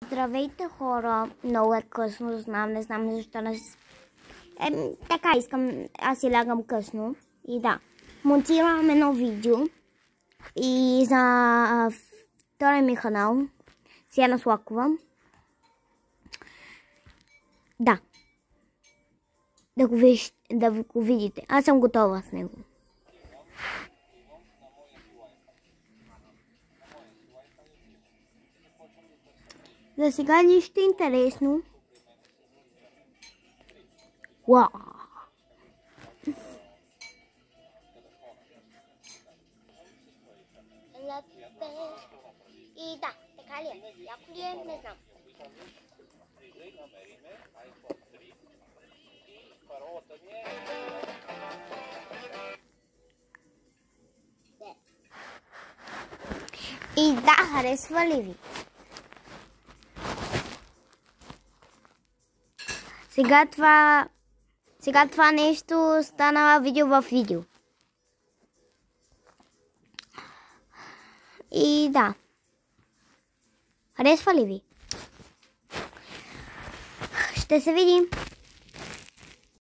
Здравейте, хора! Много е късно, знам, не знам защо не... така искам, аз си лягам късно. И да, монтирам едно видео. И за втория ми канал, Сияна Слакова. Да. Да го видите. Аз съм готова с него. За сега нищо интересно. Вау! И да, така ли е? Яко ли е? Не знам. И да, харесва ли ви? Сега това нещо стана видео в видео. И да. Харесва ли ви? Ще се видим.